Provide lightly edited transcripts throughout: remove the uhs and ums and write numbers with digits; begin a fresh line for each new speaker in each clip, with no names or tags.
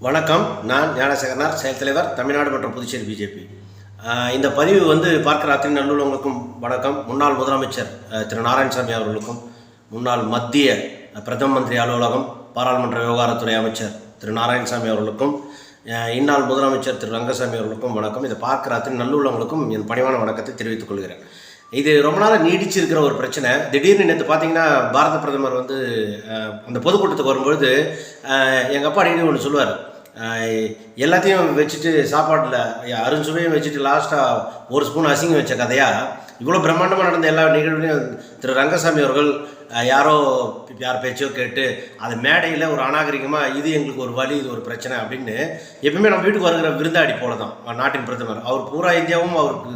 வணக்கம். நான் ஞானசேகரனார், செயல் தலைவர், தமிழ்நாடு மற்றும் புதுச்சேரி பிஜேபி. இந்த பதிவு பார்க்கிற அத்தனை நல்லுள்ளவங்களுக்கும் வணக்கம். முன்னாள் முதலமைச்சர் திரு நாராயணசாமி அவர்களுக்கும், முன்னாள் மத்திய பிரதம மந்திரி அலுவலகம் பாராளுமன்ற விவகாரத்துறை அமைச்சர் திரு நாராயணசாமி அவர்களுக்கும், இந்நாள் முதலமைச்சர் திரு ரங்கசாமி அவர்களுக்கும் வணக்கம். இதை பார்க்கிற அத்தனை நல்லுள்ளவங்களுக்கும் என் பணிவான வணக்கத்தை தெரிவித்துக் கொள்கிறேன். இது ரொம்ப நாளாக நீடிச்சிருக்கிற ஒரு பிரச்சனை. திடீர்னு நேற்று பார்த்தீங்கன்னா பாரத பிரதமர் அந்த பொதுக்கூட்டத்துக்கு வரும்பொழுது எங்கள் அப்பா அடிக்கடி ஒன்று சொல்லுவார். எல்லாத்தையும் வச்சுட்டு சாப்பாட்டில் அருஞ்சுவையும் வச்சுட்டு லாஸ்ட்டாக ஒரு ஸ்பூன் அசிங்கம் வச்ச கதையாக இவ்வளோ பிரம்மாண்டமாக நடந்த எல்லா நிகழ்வுலையும் திரு ரங்கசாமி அவர்கள் யார் பேச்சோ கேட்டு அது மேடையில் ஒரு அநாகரிகமாக இது எங்களுக்கு ஒரு வழி, இது ஒரு பிரச்சனை அப்படின்னு எப்பவுமே நம்ம வீட்டுக்கு வருகிற விருந்தாடி போல தான் நாட்டின் பிரதமர். அவர் பூரா இந்தியாவும் அவருக்கு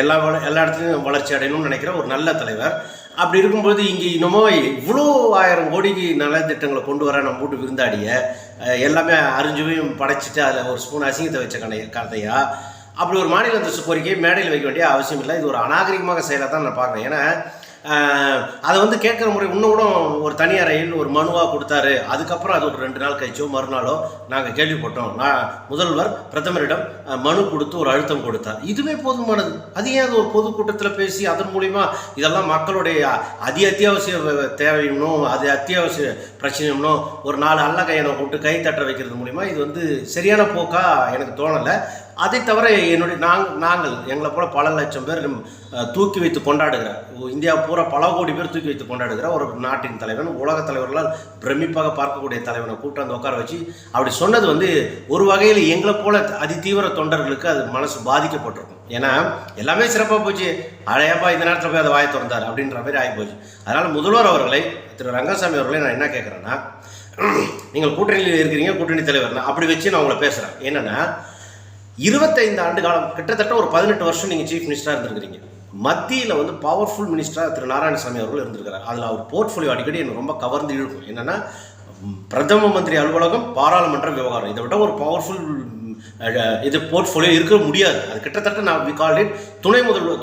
எல்லா இடத்துலையும் வளர்ச்சி அடையணும்னு நினைக்கிற ஒரு நல்ல தலைவர். அப்படி இருக்கும்போது இங்கே இன்னமும் இவ்வளோ 1000 கோடிக்கு நலத்திட்டங்களை கொண்டு வர நம்ம வீட்டு விருந்தாடியை எல்லாமே அரிஞ்சுவையும் படைச்சிட்டு அதில் ஒரு ஸ்பூன் அசிங்கத்தை வச்ச கதையா அப்படி ஒரு மாநில அந்தஸ்து கோரிக்கையை மேடையில் வைக்க வேண்டிய அவசியம் இல்லை. இது ஒரு அநாகரிகமாக செயலாக தான் நான் பார்க்குறேன். ஏன்னா அதை கேட்குற முறை இன்னும் கூட ஒரு தனியாரையில் ஒரு மனுவாக கொடுத்தாரு. அதுக்கப்புறம் அது ஒரு 2 நாள் கழிச்சோ மறுநாளோ நாங்கள் கேள்விப்பட்டோம், முதல்வர் பிரதமரிடம் மனு கொடுத்து ஒரு அழுத்தம் கொடுத்தார். இதுவே போதுமானது. அது ஏன் அது ஒரு பொதுக்கூட்டத்தில் பேசி அதன் மூலிமா இதெல்லாம் மக்களுடைய அத்தியாவசிய தேவையும் அத்தியாவசிய பிரச்சனையும் ஒரு 4 அல்ல கையனை கூப்பிட்டு கை தட்ட வைக்கிறது மூலிமா இது சரியான போக்காக எனக்கு தோணலை. அதை தவிர நாங்கள் எங்களை போல பல லட்சம் பேர் தூக்கி வைத்து கொண்டாடுகிற, இந்தியா பூரா பல கோடி பேர் தூக்கி வைத்து கொண்டாடுகிற ஒரு நாட்டின் தலைவன், உலக தலைவர்களால் பிரமிப்பாக பார்க்கக்கூடிய தலைவனை கூட்டம் உட்கார வச்சு அப்படி சொன்னது ஒரு வகையில் எங்களை போல அதிதீவிர தொண்டர்களுக்கு அது மனசு பாதிக்கப்பட்டிருக்கும். ஏன்னா எல்லாமே சிறப்பாக போச்சு, அழையப்பா இந்த நேரத்தில் போய் அதை வாயை திறந்தார் அப்படின்ற மாதிரி ஆகிப்போச்சு. அதனால் முதல்வர் அவர்களை, திரு ரங்கசாமி அவர்களை நான் என்ன கேட்குறேன்னா, நீங்கள் கூட்டணியில் இருக்கிறீங்க, கூட்டணி தலைவர் அப்படி வச்சு நான் உங்களை பேசுகிறேன். என்னென்னா 25 ஆண்டு காலம், கிட்டத்தட்ட ஒரு 18 வருஷம் நீங்கள் சீஃப் மினிஸ்டராக இருந்திருக்கிறீங்க. மத்தியில் பவர்ஃபுல் மினிஸ்டராக திரு நாராயணசாமி அவர்கள் இருந்திருக்கிறார். அதில் அவர் போர்ட்ஃபோலியோ அடிக்கடி எனக்கு ரொம்ப கவர்ந்து இழுக்கும். என்னென்னா பிரதம மந்திரி அலுவலகம், பாராளுமன்ற விவகாரம், இதை விட ஒரு பவர்ஃபுல் இது போர்ட்ஃபோலியோ இருக்க முடியாது. அது கிட்டத்தட்ட நான் வி கால் இட்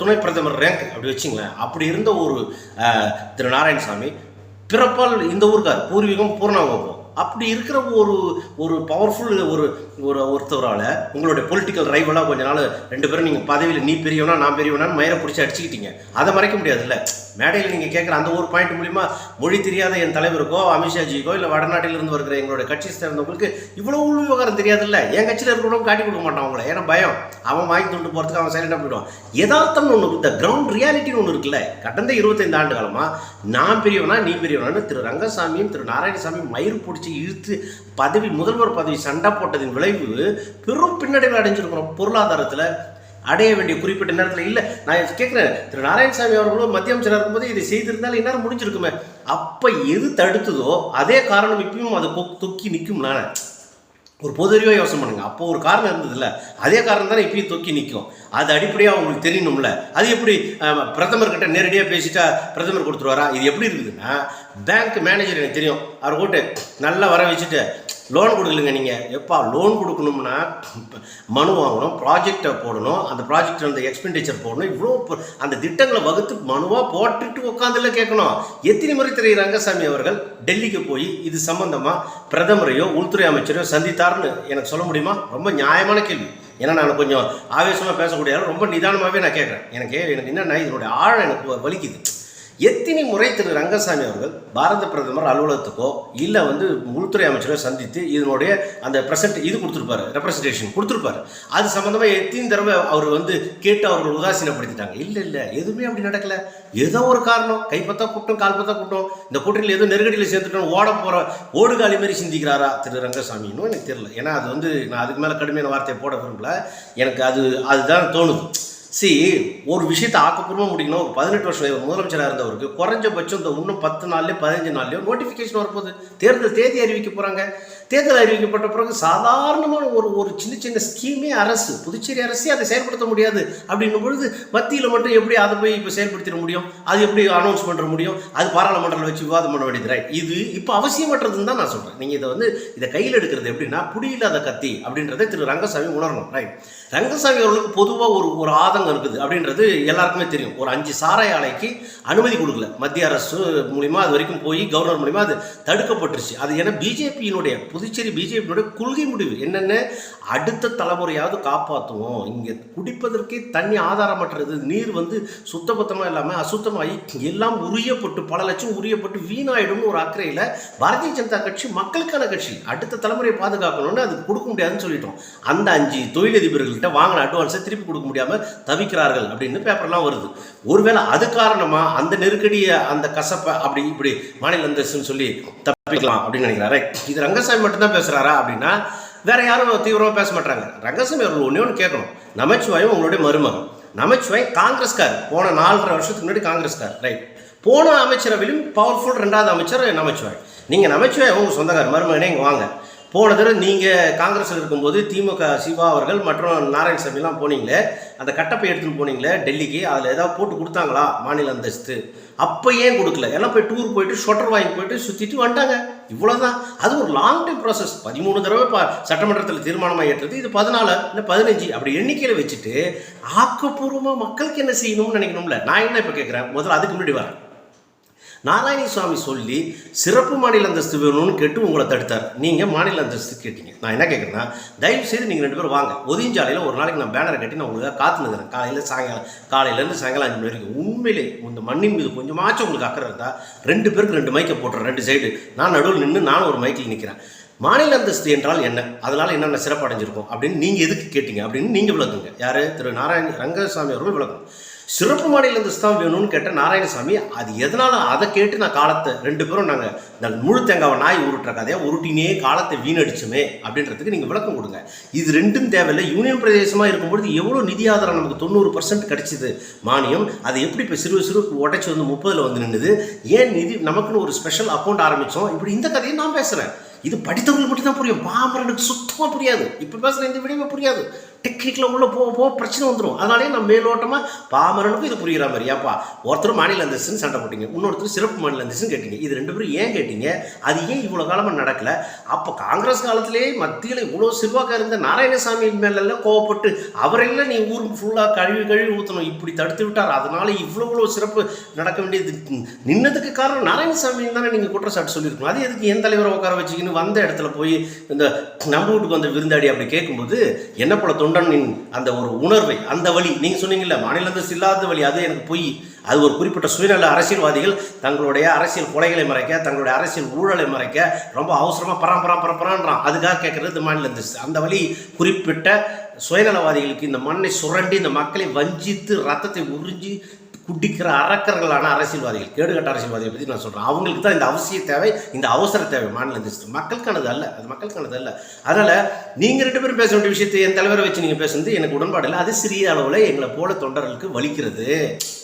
துணை பிரதமர் ரேங்க் அப்படி வச்சிங்களேன். அப்படி இருந்த ஒரு திரு நாராயணசாமி பிறப்பால் இந்த ஊருக்கார், பூர்வீகம் பூர்ணாவகம். அப்படி இருக்கிற ஒரு பவர்ஃபுல் ஒருத்தவரால் உங்களுடைய பொலிட்டிக்கல் ரைவலாக கொஞ்ச நாள் 2 பேரும் நீங்கள் பதவியில் நீ பெரியவனா நான் பெரியவனான்னு மயிரை பிடிச்சி அடிச்சுக்கிட்டீங்க. அதை மறைக்க முடியாதுல்ல. மேடையில் நீங்கள் கேட்குற அந்த ஒரு பாயிண்ட் மூலிமா மொழி தெரியாத என் தலைவருக்கோ அமித்ஷாஜிக்கோ இல்லை வடநாட்டிலிருந்து வருகிற எங்களுடைய கட்சி சேர்ந்தவங்களுக்கு இவ்வளோ உள் விவகாரம் தெரியாதுல்ல. என் கட்சியில் இருக்கிறவங்க காட்டி கொடுக்க மாட்டான் அவங்கள. ஏன்னா பயம், அவன் வாங்கி துண்டு போகிறதுக்கு அவன் சைலண்டாக போயிடுவான். யதார்த்தம்னு ஒன்று, இந்த கிரவுண்ட் ரியாலிட்டின்னு ஒன்று இருக்குல்ல. கடந்த 25 ஆண்டு காலமாக நான் பெரியவனா நீ பெரியவனான்னு திரு ரங்கசாமியும் திரு நாராயணசாமியும் மயிறு பிடிச்சி இழுத்து முதல்வர் பதவி சண்டை போட்டதின் விளைவு பெரும் பின்னடைவில் அடைஞ்சிருக்கிறோம். பொருளாதாரத்தில் அடைய வேண்டிய குறிப்பிட்ட நேரத்தில் இல்லை. நான் கேட்குறேன், திரு நாராயணசாமி அவர்களும் மத்திய அமைச்சராக இருக்கும்போது இதை செய்திருந்தாலும் இந்நேரம் முடிஞ்சிருக்குமே. அப்போ எது தடுத்ததோ அதே காரணம் இப்பயும் அது தொக்கி நிற்கும். நான் ஒரு பொதுவாக யோசனை பண்ணுங்க. அப்போ ஒரு காரணம் இருந்ததில்ல, அதே காரணம் தானே இப்பயும் தொக்கி நிற்கும். அது அடிப்படையாக அவங்களுக்கு தெரியணும்ல. அது எப்படி பிரதமர்கிட்ட நேரடியாக பேசிட்டா பிரதமர் கொடுத்துருவாரா? இது எப்படி இருக்குதுன்னா, பேங்க் மேனேஜர் எனக்கு தெரியும், அவர் கூட்டு நல்லா வர வச்சுட்டு லோன் கொடுக்கலுங்க. நீங்கள் எப்பா லோன் கொடுக்கணும்னா மனு வாங்கணும், ப்ராஜெக்டை போடணும், அந்த ப்ராஜெக்ட் அந்த எக்ஸ்பெண்டிச்சர் போடணும், இவ்வளோ அந்த திட்டங்களை வகுத்து மனுவாக போட்டுட்டு உட்காந்துல கேட்கணும். எத்தனை முறை திரு ரங்கசாமி அவர்கள் டெல்லிக்கு போய் இது சம்பந்தமாக பிரதமரையோ உள்துறை அமைச்சரையோ சந்தித்தார்னு எனக்கு சொல்ல முடியுமா? ரொம்ப நியாயமான கேள்வி. ஏன்னா நான் கொஞ்சம் ஆவேசமாக பேசக்கூடிய ரொம்ப நிதானமாகவே நான் கேட்குறேன். எனக்கு என்னென்னா இதனுடைய ஆழம் எனக்கு வலிக்குது. எத்தனை முறை திரு ரங்கசாமி அவர்கள் பாரத பிரதமர் அலுவலகத்துக்கோ இல்லை உள்துறை அமைச்சரோ சந்தித்து இதனுடைய அந்த இது கொடுத்துருப்பாரு, ரெப்ரஸன்டேஷன் கொடுத்துருப்பாரு. அது சம்மந்தமாக எத்தனை தடவை அவர் கேட்டு அவர்கள் உதாசீனப்படுத்திட்டாங்க. இல்லை எதுவுமே அப்படி நடக்கலை. ஏதோ ஒரு காரணம், கைப்பற்றா கூட்டம் கால்பத்தா கூட்டம், இந்த கூட்டணியில் ஏதோ நெருக்கடியில் சேர்த்துட்டோம் ஓடுகாலி மாரி சிந்திக்கிறாரா திரு ரங்கசாமின்னு எனக்கு தெரியல. ஏன்னா அது நான் அதுக்கு மேலே கடுமையான வார்த்தையை போட விரும்பல. எனக்கு அதுதான் தோணுது. ஒரு விஷயத்தை ஆக்கப்பூர்வமாக முடிக்கணும். ஒரு 18 வருஷம் முதலமைச்சராக இருந்தவருக்கு குறைஞ்சபட்சம் இன்னும் 10 நாள்லேயோ 15 நாள்லேயோ நோட்டிஃபிகேஷன் வரப்போகுது. தேர்தல் தேதி அறிவிக்க போகிறாங்க. தேர்தல் அறிவிக்கப்பட்ட பிறகு சாதாரணமான ஒரு சின்ன ஸ்கீமே புதுச்சேரி அரசே அதை செயல்படுத்த முடியாது. அப்படின்னும் பொழுது மத்தியில் மட்டும் எப்படி அதை போய் இப்போ செயல்படுத்திட முடியும்? அது எப்படி அனௌன்ஸ் பண்ணுற முடியும்? அது பாராளுமன்றத்தில் வச்சு விவாதம் பண்ண வேண்டியது. ரைட், இது இப்போ அவசியமற்றதுன்னு தான் நான் சொல்கிறேன். நீங்கள் இதை கையில் எடுக்கிறது எப்படின்னா புடியில்லாத கத்தி அப்படின்றத திரு ரங்கசாமி உணரணும். ரைட், ரங்கசாமி அவர்களுக்கு பொதுவாக ஒரு ஆதங்கம் இருக்குது அப்படின்றது எல்லாருக்குமே தெரியும். ஒரு 5 சாராய ஆலைக்கு அனுமதி கொடுக்கல மத்திய அரசு மூலிமா. அது வரைக்கும் போய் கவர்னர் மூலிமா அது தடுக்கப்பட்டுருச்சு. அது ஏன்னா பிஜேபியினுடைய புதுச்சேரி பிஜேபியோட கொள்கை முடிவு என்னென்ன, அடுத்த தலைமுறையாவது காப்பாற்றுவோம். இங்கே குடிப்பதற்கே தண்ணி ஆதாரமற்றது, நீர் வந்து சுத்தபத்தமாக இல்லாமல் அசுத்தமாகி எல்லாம் உரியப்பட்டு பல லட்சம் உரியப்பட்டு வீணாயிடும்னு ஒரு அக்கறையில் பாரதிய ஜனதா கட்சி மக்களுக்கான கட்சி, அடுத்த தலைமுறையை பாதுகாக்கணும்னு அதுக்கு கொடுக்க முடியாதுன்னு சொல்லிட்டோம். அந்த 5 தொழிலதிபர்கள்ட்ட வாங்கின அட்வான்ஸை திருப்பி கொடுக்க முடியாமல் தவிக்கிறார்கள் அப்படின்னு பேப்பர்லாம் வருது. ஒருவேளை அது காரணமாக அந்த நெருக்கடியை அந்த கசப்பை அப்படி இப்படி மாநில அந்தஸ்துன்னு சொல்லி தப்பிக்கலாம் அப்படின்னு நினைக்கிறாரு. இது ரங்கசாமி மட்டும்தான் பேசுகிறாரா அப்படின்னா வேற யாரும் தீவிரமாக பேச மாட்டாங்க. ரங்கசாமி அவர்கள் ஒன்று கேட்கணும், நமச்சிவாயும் உங்களுடைய மருமகன் நமச்சிவாய் காங்கிரஸ்கார், போன 4.5 வருஷத்துக்கு முன்னாடி காங்கிரஸ்கார், ரைட். போன அமைச்சரவையிலும் பவர்ஃபுல் 2வது அமைச்சர் நமச்சிவாய். நீங்கள் நமச்சிவாய் உங்கள் சொந்தக்கார் மருமகனே இங்கே வாங்க. போன தடவை நீங்கள் காங்கிரஸில் இருக்கும்போது திமுக சிவா அவர்கள் மற்றும் நாராயணசாமிலாம் போனீங்களே, அந்த கட்டப்பை எடுத்துன்னு போனீங்களே டெல்லிக்கு, அதில் ஏதாவது போட்டு கொடுத்தாங்களா மாநில அந்தஸ்து? அப்போ ஏன் கொடுக்கல? எல்லாம் போய் டூர் போயிட்டு ஸ்வெட்டர் வாங்கி போயிட்டு சுற்றிட்டு வந்துட்டாங்க. இவ்வளோதான். அது ஒரு லாங் டைம் ப்ராசஸ். 13 தடவை சட்டமன்றத்தில் தீர்மானமாக ஏற்றது, இது 14 இல்லை 15 அப்படி எண்ணிக்கையில் வச்சுட்டு ஆக்கப்பூர்வமாக மக்களுக்கு என்ன செய்யணும்னு நினைக்கணும்ல. நான் என்ன இப்போ கேட்குறேன், முதல்ல அதுக்கு முன்னாடி வரேன். நாராயணசாமி சொல்லி சிறப்பு மாநில அந்தஸ்து வேணும்னு கேட்டு உங்களை தடுத்தார். நீங்கள் மாநில அந்தஸ்து கேட்டீங்க. நான் என்ன கேட்குறேன்னா, தயவு செய்து நீங்கள் 2 பேரும் வாங்க. ஒதிஞ்சாலையில் ஒரு நாளைக்கு நான் பேனரை கட்டி நான் உங்களுக்கு காத்துனுக்கிறேன். காலையிலேருந்து சாயங்காலம் 5 மணி வரைக்கும். உண்மையிலே இந்த மண்ணின் மீது கொஞ்சமாச்சும் உங்களுக்கு அக்கறை இருந்தால் 2 பேருக்கு 2 மைக்கை போட்டுறேன், 2 சைடு. நான் நடுவில் நின்று நானும் ஒரு மைக்கில் நிற்கிறேன். மாநில அந்தஸ்து என்றால் என்ன, அதனால் என்னென்ன சிறப்பு அடைஞ்சிருக்கும் அப்படின்னு நீங்கள் எதுக்கு கேட்டீங்க அப்படின்னு நீங்கள் விளக்குங்க. யார்? திரு ரங்கசாமி அவர்கள் விளக்கணும். சிறப்பு மாநில அந்தஸ்து தான் வேணும்னு கேட்ட நாராயணசாமி, அது எதனால் அதை கேட்டு நான் காலத்தை 2 பேரும் நாங்கள் இந்த முழு தேங்காவை நாய் உருட்டுற கதையாக உருட்டினே காலத்தை வீணடிச்சுமே அப்படின்றதுக்கு நீங்கள் விளக்கம் கொடுங்க. இது 2ம் தேவையில்லை. யூனியன் பிரதேசமாக இருக்கும்பொழுது எவ்வளோ நிதி ஆதாரம் நமக்கு 90% கிடைச்சிது மானியம், அது எப்படி இப்போ சிறு உடைச்சி வந்து 30ல் வந்து நின்றுது? ஏன் நிதி நமக்குன்னு ஒரு ஸ்பெஷல் அக்கௌண்ட் ஆரம்பித்தோம்? இப்படி இந்த கதையை நான் பேசுகிறேன். இது படித்தவங்களுக்கு மட்டும்தான் புரியும், பாமரனுக்கு சுத்தமாக புரியாது. இப்போ பேசுகிற இந்த விடவே புரியாது. டெக்னிக்கில் உள்ள போக பிரச்சனை வந்துடும். அதனாலே நான் மேலோட்டமாக பாமரனுக்கும் இது புரிகிற மாதிரி. ஏப்பா ஒருத்தர் மாநில அந்தஸ்துன்னு சண்டை போட்டிங்க, இன்னொருத்தர் சிறப்பு மாநில அந்தஸ்துன்னு கேட்டீங்க. இது 2 பேரும் ஏன் கேட்டீங்க? அது ஏன் இவ்வளோ காலமாக நடக்கலை? அப்போ காங்கிரஸ் காலத்திலே மத்தியில் இவ்வளோ செல்வாக்காக இருந்த நாராயணசாமி மேலெல்லாம் கோவப்பட்டு அவரெல்லாம் நீ ஊர் ஃபுல்லாக கழுவி ஊற்றணும் இப்படி தடுத்து விட்டார், அதனால இவ்வளோ சிறப்பு நடக்க வேண்டியது நின்னதுக்கு காரணம் நாராயணசாமி தானே நீங்கள் குற்றச்சாட்டு சொல்லியிருக்கணும். அது எதுக்கு என் தலைவரை உட்கார வச்சுக்கின்னு வந்த இடத்துல போய் இந்த நம்ம வீட்டுக்கு வந்த விருந்தாடி அப்படி கேட்கும்போது என்ன போல தொண்டனின் அந்த ஒரு உணர்வை, அந்த வழி நீங்கள் சொன்னீங்கல்ல மாநில அந்தஸ்து இல்லாத வழி, அது எனக்கு பொய். அது ஒரு குறிப்பிட்ட சுயநல அரசியல்வாதிகள் தங்களுடைய அரசியல் கொலைகளை மறைக்க, தங்களுடைய அரசியல் ஊழலை மறைக்க ரொம்ப அவசரமாக பரான்றான். அதுக்காக கேட்கறது மாநில அந்தஸ்து. அந்த வழி குறிப்பிட்ட சுயநலவாதிகளுக்கு இந்த மண்ணை சுரண்டி இந்த மக்களை வஞ்சித்து ரத்தத்தை உறிஞ்சி குடிக்கிற அரக்கர்களான அரசியல்வாதிகள், கேடுகட்ட அரசியல்வாதிகளை பற்றி நான் சொல்கிறேன். அவங்களுக்கு தான் இந்த அவசிய தேவை, இந்த அவசர தேவை. மாநில அந்தஸ்து மக்களுக்கானது அல்ல, அது மக்களுக்கானது அல்ல. அதனால் நீங்கள் 2 பேரும் பேச வேண்டிய விஷயத்தை என் தலைவரை வச்சு நீங்கள் பேசுறது எனக்கு உடன்பாடு இல்லை. அது சிறிய அளவில் எங்களை போல தொண்டர்களுக்கு வலிக்கிறது.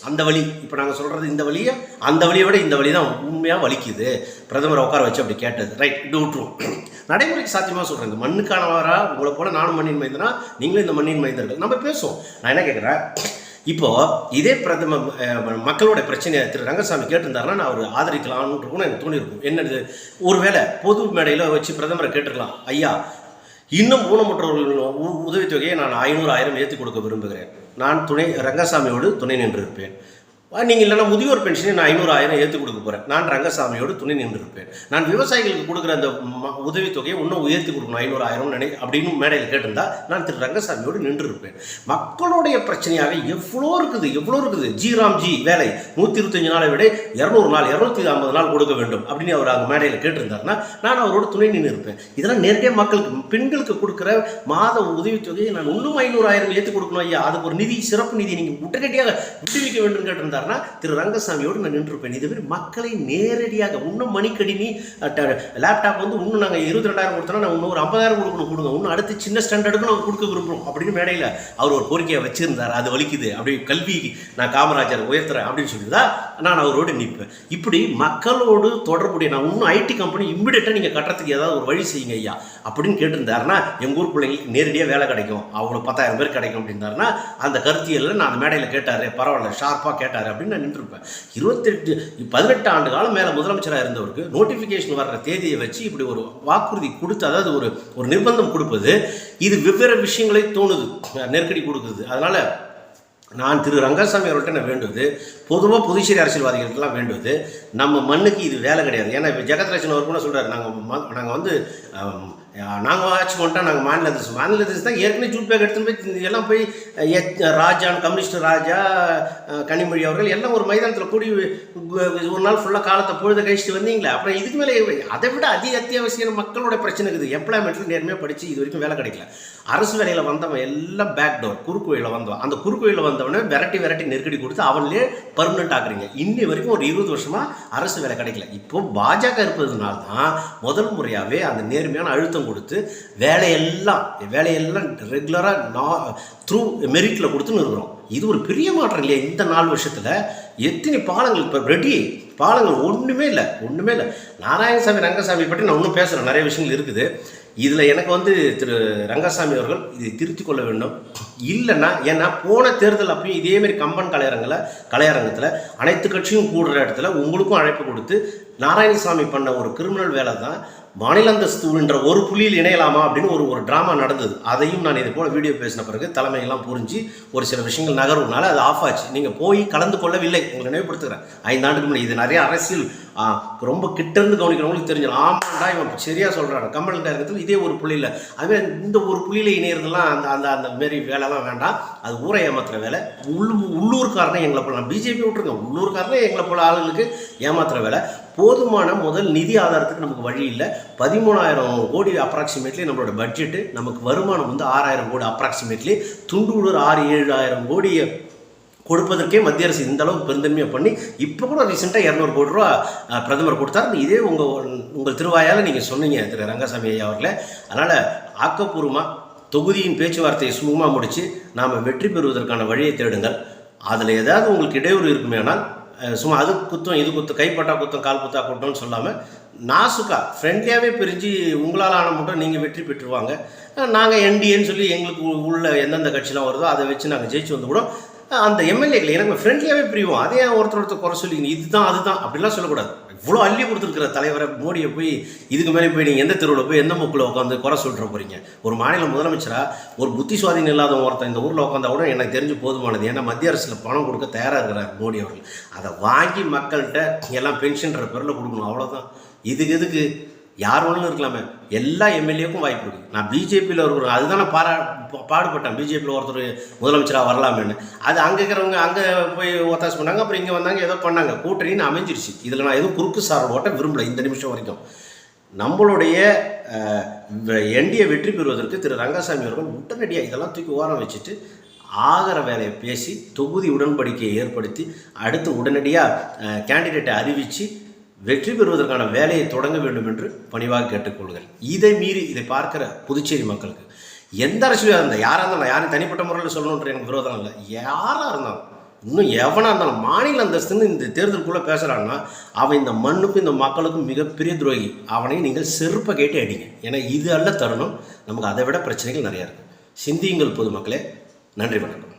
அந்த வழி இப்போ நாங்கள் சொல்கிறது இந்த வழியை, அந்த வழியை விட இந்த வழி தான் உண்மையாக வலிக்குது. பிரதமரை உட்கார வச்சு அப்படி கேட்டது ரைட், இது விட்டுரும். நடைமுறைக்கு சாத்தியமாக சொல்கிறேன். இந்த மண்ணுக்கானவரா உங்களை போல நானும் மண்ணின் மைந்தனா, நீங்களும் இந்த மண்ணின் மைந்தர்கள், நம்ம பேசுவோம். நான் என்ன கேட்குறேன், இப்போது இதே மக்களோட பிரச்சனையை திரு ரங்கசாமி கேட்டிருந்தாருன்னா நான் அவர் ஆதரிக்கலாம்னு இருக்கும்னு எனக்கு தோணியிருக்கும். என்னது, ஒருவேளை பொது மேடையில் வச்சு பிரதமரை கேட்டிருக்கலாம், ஐயா இன்னும் ஊனமுற்றவர்கள் உதவித்தொகையை நான் 500,000 ஏற்றி கொடுக்க விரும்புகிறேன், நான் ரங்கசாமியோடு துணை நின்றிருப்பேன். நீங்கள் இல்லைன்னா முதியோர் பென்ஷனை நான் 500,000 ஏற்றி கொடுக்க போகிறேன், நான் ரங்கசாமியோடு துணை நின்றுருப்பேன். நான் விவசாயிகளுக்கு கொடுக்குற அந்த உதவித்தொகையை இன்னும் உயர்த்தி கொடுக்கணும் 500,000 அப்படின்னு மேடையில் கேட்டிருந்தா நான் திரு ரங்கசாமியோடு நின்றுருப்பேன். மக்களுடைய பிரச்சனையாக எவ்வளோ இருக்குது. ஜி வேலை 125 நாளை விட 200 நாள் 250 நாள் கொடுக்க வேண்டும் அப்படின்னு அவர் அங்கே மேடையில் கேட்டிருந்தாருன்னா நான் அவரோட துணை நின்று இருப்பேன். இதெல்லாம் நேரடியாக மக்களுக்கு பெண்களுக்கு கொடுக்குற மாத உதவித்தொகையை நான் இன்னும் 500,000 ஏற்றி கொடுக்கணும் ஐயா, அதுக்கு ஒரு நிதி, சிறப்பு நிதி நீங்கள் உடனடியாக விடுவிக்க வேண்டும் கேட்டிருந்தார் திரு ரங்கசாமியோடு நான் நின்றுப்பேன். இதுவே மக்களை நேரடியாக இன்னும் மணிக்கடினி லேப்டாப் வந்து இன்னும் நாங்கள் 22,000 கொடுத்தோம்னா நான் இன்னும் ஒரு 50,000 கொடுங்க, இன்னும் அடுத்து சின்ன ஸ்டாண்டர்டுக்கு நாங்கள் கொடுக்க விரும்புகிறோம் அப்படின்னு மேடையில் அவர் ஒரு கோரிக்கையை வச்சிருந்தார். அது வலிக்குது, அப்படி கல்வி நான் காமராஜர் உயர்த்துறேன் அப்படின்னு சொல்லியிருந்தா நான் அவரோடு நிற்பேன். இப்படி மக்களோடு தொடர்புடைய நான் இன்னும் ஐடி கம்பெனி இம்மிடியட்டாக நீங்கள் கட்டுறதுக்கு ஏதாவது ஒரு வழி செய்யுங்க ஐயா அப்படின்னு கேட்டிருந்தாருன்னா எங்கள் ஊர் பிள்ளைங்களுக்கு நேரடியாக வேலை கிடைக்கும், அவங்களுக்கு 10,000 பேர் கிடைக்கும் அப்படின்னாருன்னா அந்த கருத்தியலில் நான் அந்த மேடையில் கேட்டார், பரவாயில்ல ஷார்ப்பாக கேட்டார் அப்படின்னு நான் நின்றுருப்பேன். 18 ஆண்டு காலம் மேலே முதலமைச்சராக இருந்தவருக்கு நோட்டிஃபிகேஷன் வர்ற தேதியை வச்சு இப்படி ஒரு வாக்குறுதி கொடுத்து, அதாவது ஒரு நிர்பந்தம் கொடுப்பது, இது வெவ்வேறு விஷயங்களை தோணுது, நெருக்கடி கொடுக்குது. அதனால் நான் திரு ரங்கசாமி அவர்கள்ட்ட நான் வேண்டுவது, பொதுவாக புதுச்சேரி அரசியல்வாதிகளுக்கெல்லாம் வேண்டுவது, நம்ம மண்ணுக்கு இது வேலை கிடையாது. ஏன்னா இப்போ ஜெகத்ரட்சன் அவர் கூட சொல்கிறார், நாங்கள் வந்து நாங்கள் ஆட்சி கொண்டா நாங்கள் மாநில அதிர்ச்சி தான் ஏற்கனவே ஜூட் பேக் எடுத்துன்னு போய் எல்லாம் போய் ராஜான்னு கம்யூனிஸ்ட் ராஜா கனிமொழி அவர்கள் எல்லாம் ஒரு மைதானத்தில் கூடி ஒரு நாள் ஃபுல்லாக காலத்தை பொழுத கழிச்சிட்டு வந்தீங்களே. அப்புறம் இதுக்கு மேலே அதை விட அத்தியாவசியம் மக்களோட பிரச்சனை இருக்குது. எம்ப்ளாய்மெண்ட்டில் நேர்மையாக படித்து இது வரைக்கும் வேலை கிடைக்கல. அரசு வேலையில் வந்தவன் எல்லாம் பேக் டோர் குறுக்கு வழியில் வந்தவன். அந்த குறுக்கு வழியில் வந்தவனே விரட்டி நெருக்கடி கொடுத்து அவங்களே பர்மனெண்ட் ஆக்குறீங்க. இன்னி வரைக்கும் ஒரு 20 வருஷமாக அரசு வேலை கிடைக்கல. இப்போ பாஜக இருப்பதுனால தான் முதல் முறையாகவே அந்த நேர்மையான அழுத்தம் கொடுத்து வேலையெல்லாம் ரெகுலராக த்ரூ மெரிட்டில் கொடுத்துன்னு இருக்கிறோம். இது ஒரு பெரிய மாற்றம் இல்லையா? இந்த 4 வருஷத்தில் எத்தனை பாலங்கள் இப்போ ரெடி, பாலங்கள் ஒன்றுமே இல்லை. நாராயணசாமி ரங்கசாமி பற்றி நான் இன்னும் பேசுகிறேன், நிறைய விஷயங்கள் இருக்குது. இதில் எனக்கு வந்து திரு ரங்கசாமி அவர்கள் இதை திருத்திக் கொள்ள வேண்டும். இல்லைன்னா ஏன்னா போன தேர்தல் அப்பயும் இதேமாரி கம்பன் கலையரங்கத்தில் அனைத்து கட்சியும் கூடுற இடத்துல உங்களுக்கும் அழைப்பு கொடுத்து நாராயணசாமி பண்ண ஒரு கிரிமினல் வேலை தான் மாநில அந்தஸ்துன்ற ஒரு புள்ளியில் இணையலாமா அப்படின்னு ஒரு ட்ராமா நடந்தது. அதையும் நான் இது போல் வீடியோ பேசின பிறகு தலைமையெல்லாம் புரிஞ்சு ஒரு சில விஷயங்கள் நகர்வுனால அது ஆஃப் ஆச்சு. நீங்கள் போய் கலந்து கொள்ளவில்லை, உங்களை நினைவுபடுத்துகிறேன். 5 ஆண்டுக்கு முன்னாடி இது நிறைய அரசியல் ரொம்ப கிட்டேருந்து கவனிக்கிறவங்களுக்கு தெரிஞ்சிடும். ஆமாண்டா இவன் சரியாக சொல்கிறாங்க. கம்பன் நேரத்தில் இதே ஒரு புள்ளியில் அதுவே இந்த ஒரு புள்ளியில் இணையிறதுலாம் அந்த மாரி வேலைலாம் வேண்டாம். அது ஊரை ஏமாத்துற வேலை. உள்ளூர்காரனே எங்களை போல, பிஜேபி விட்டுருங்க, உள்ளூர்காரனே எங்களை போல ஆளுங்களுக்கு ஏமாத்துற வேலை. போதுமான முதல் நிதி ஆதாரத்துக்கு நமக்கு வழி இல்லை. 13,000 கோடி அப்ராக்சிமேட்லி நம்மளோட பட்ஜெட்டு. நமக்கு வருமானம் வந்து 6,000 கோடி அப்ராக்சிமேட்லி. துண்டு விடுற 6,000-7,000 கோடியை கொடுப்பதற்கே மத்திய அரசு இந்த அளவுக்கு பெருந்தன்மையாக பண்ணி இப்போ கூட ரீசெண்டாக 200 கோடி ரூபா பிரதமர் கொடுத்தார். இதே உங்கள் திருவாயால் நீங்கள் சொன்னீங்க திரு ரங்கசாமி ஐயா அவர்களே. அதனால் ஆக்கப்பூர்வமாக தொகுதியின் பேச்சுவார்த்தையை சுமூகமாக முடித்து நாம் வெற்றி பெறுவதற்கான வழியை தேடுங்கள். அதில் ஏதாவது உங்களுக்கு இடையூறு இருக்குமே ஆனால் சும்மா அது குத்தம் இது குத்தம், கைப்பட்டா குத்தம் கால் குத்தா குத்தம்னு சொல்லாமல் நாசுக்கா ஃப்ரெண்ட்லியாகவே பிரிஞ்சு உங்களால் ஆன மட்டும் நீங்கள் வெற்றி பெற்றுருவாங்க. நாங்கள் என்டிஏன்னு சொல்லி எங்களுக்கு உள்ள எந்தெந்த கட்சிலாம் வருதோ அதை வச்சு நாங்கள் ஜெயிச்சு வந்து கூட அந்த எம்எல்ஏக்களை எனக்கு ஃப்ரெண்ட்லியாகவே பிரிவோம். அதே ஒருத்தர் குறை சொல்லி இதுதான் அதுதான் அப்படிலாம் சொல்லக்கூடாது. இவ்வளோ அள்ளி கொடுத்துருக்கிற தலைவரை மோடியை போய் இதுக்கு மேலே போய் நீங்கள் எந்த தெருவில் போய் எந்த முக்கில் உட்காந்து குறை சொல்லிட்டு போகிறீங்க? ஒரு மாநில முதலமைச்சராக ஒரு புத்தி சுவாதீனம் இல்லாத ஒருத்தன் இந்த ஊரில் உட்காந்தா கூட எனக்கு தெரிஞ்சு போதுமானது. ஏன்னா மத்திய அரசில் பணம் கொடுக்க தயாராக இருக்கிறார் மோடி அவர்கள். அதை வாங்கி மக்கள்கிட்ட எல்லாம் பென்ஷன்ற பேரில் கொடுக்கணும், அவ்வளோதான். எதுக்கு யார் ஒன்றும் இருக்கலாமே, எல்லா எம்எல்ஏக்கும் வாய்ப்பு இருக்குது. நான் பிஜேபியில் இருக்கிறேன், அதுதான் நான் பாடுபட்டேன். பிஜேபியில் ஒருத்தர் முதலமைச்சராக வரலாமேன்னு. அது அங்கே இருக்கிறவங்க அங்கே போய் ஒத்தாசு பண்ணாங்க, அப்புறம் இங்கே வந்தாங்க, ஏதோ பண்ணாங்க, கூட்டணின்னு அமைஞ்சிருச்சு. இதில் நான் எதுவும் குறுக்கு சார் ஓட்ட விரும்பலை இந்த நிமிஷம் வரைக்கும். நம்மளுடைய என்டிஏ வெற்றி பெறுவதற்கு திரு ரங்கசாமி அவர்கள் உடனடியாக இதெல்லாம் தூக்கி ஓரம் வச்சுட்டு ஆகிற வேலையை பேசி தொகுதி உடன்படிக்கையை ஏற்படுத்தி அடுத்து உடனடியாக கேண்டிடேட்டை அறிவித்து வெற்றி பெறுவதற்கான வேலையை தொடங்க வேண்டும் என்று பணிவாக கேட்டுக்கொள்கிறேன். இதை மீறி இதை பார்க்குற புதுச்சேரி மக்களுக்கு எந்த அரசியலாக இருந்தால் யாராக இருந்தாலும், யாரும் தனிப்பட்ட முறையில் சொல்லணுன்ற எனக்கு விரோதம் இல்லை, யாராக இருந்தாலும் இன்னும் எவனாக இருந்தாலும் மாநில அந்தஸ்துன்னு இந்த தேர்தலுக்குள்ளே பேசுகிறான்னா அவன் இந்த மண்ணுக்கும் இந்த மக்களுக்கும் மிகப்பெரிய துரோகி. அவனை நீங்கள் செருப்பை கேட்டு அடிங்க. ஏன்னா இது அல்ல தருணம். நமக்கு அதை விட பிரச்சனைகள் நிறையா இருக்குது. சிந்தியுங்கள் பொதுமக்களே. நன்றி, வணக்கம்.